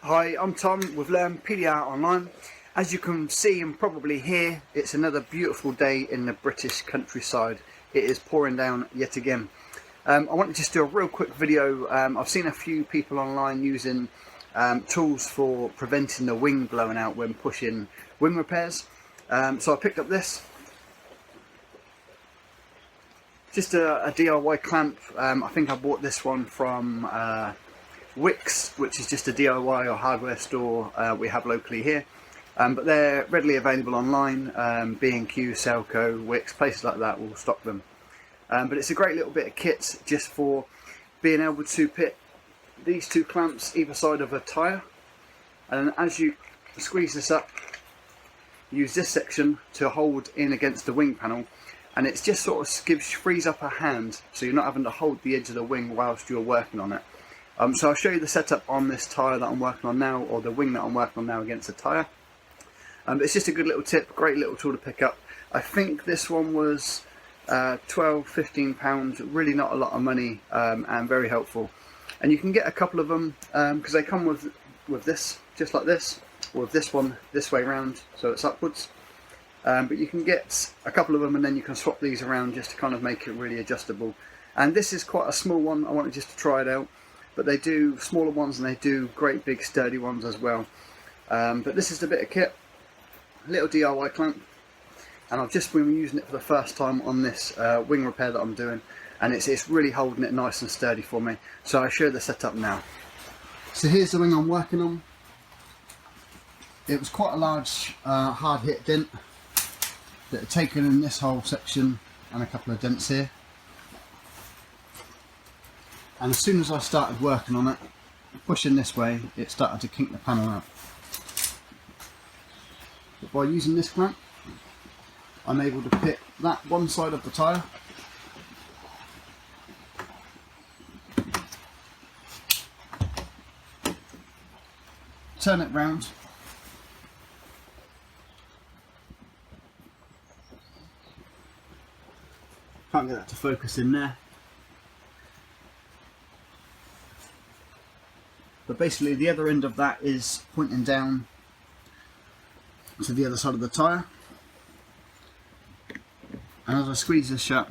Hi, I'm Tom with Learn PDR Online. As you can see and probably hear, it's another beautiful day in the British countryside. It is pouring down yet again. I want to just do a real quick video. I've seen a few people online using tools for preventing the wing blowing out when pushing wing repairs. So I picked up this. Just a DIY clamp. I think I bought this one from Wix, which is just a DIY or hardware store we have locally here, but they're readily available online. B&Q, Selco, Wix, places like that will stock them. But it's a great little bit of kit just for being able to put these two clamps either side of a tyre, and as you squeeze this up, use this section to hold in against the wing panel, and it's just sort of frees up a hand, so you're not having to hold the edge of the wing whilst you're working on it. So I'll show you the setup on this tyre that I'm working on now, or the wing that I'm working on now against the tyre. It's just a good little tip, great little tool to pick up. I think this one was £12–15, really not a lot of money, and very helpful. And you can get a couple of them because they come with this, just like this, or with this one this way round, so it's upwards. But you can get a couple of them and then you can swap these around just to kind of make it really adjustable. And this is quite a small one, I wanted just to try it out. But they do smaller ones and they do great big sturdy ones as well. But this is the bit of kit, little DIY clamp, and I've just been using it for the first time on this wing repair that I'm doing, and it's really holding it nice and sturdy for me. So I'll show you the setup now. So here's the wing I'm working on. It was quite a large hard hit dent that had taken in this whole section and a couple of dents here. And as soon as I started working on it, pushing this way, it started to kink the panel out. But by using this clamp, I'm able to pick that one side of the tyre, turn it round, can't get that to focus in there. But basically the other end of that is pointing down to the other side of the tyre, and as I squeeze this shut,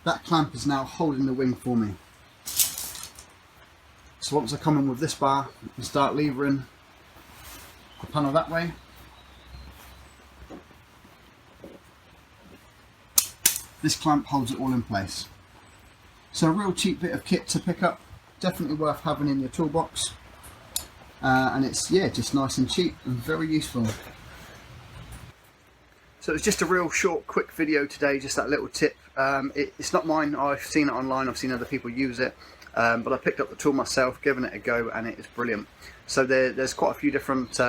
that clamp is now holding the wing for me. So once I come in with this bar and start levering the panel that way, this clamp holds it all in place. So a real cheap bit of kit to pick up, definitely worth having in your toolbox, and it's just nice and cheap and very useful. So it's just a real short quick video today, just that little tip. It's not mine, I've seen it online, I've seen other people use it, but I picked up the tool myself, given it a go, and it is brilliant. So there's quite a few different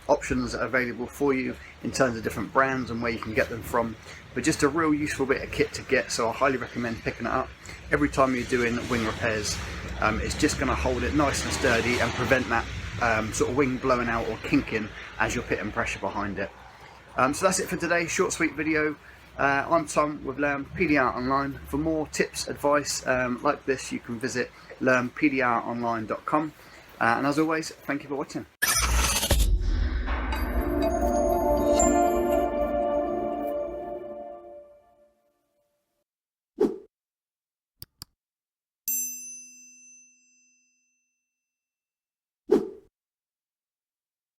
options available for you in terms of different brands and where you can get them from, but just a real useful bit of kit to get, so I highly recommend picking it up every time you're doing wing repairs. It's just going to hold it nice and sturdy and prevent that sort of wing blowing out or kinking as you're putting pressure behind it. So that's it for today, short sweet video. I'm Tom with Learn PDR Online. For more tips, advice like this, you can visit learnpdronline.com. And as always, thank you for watching.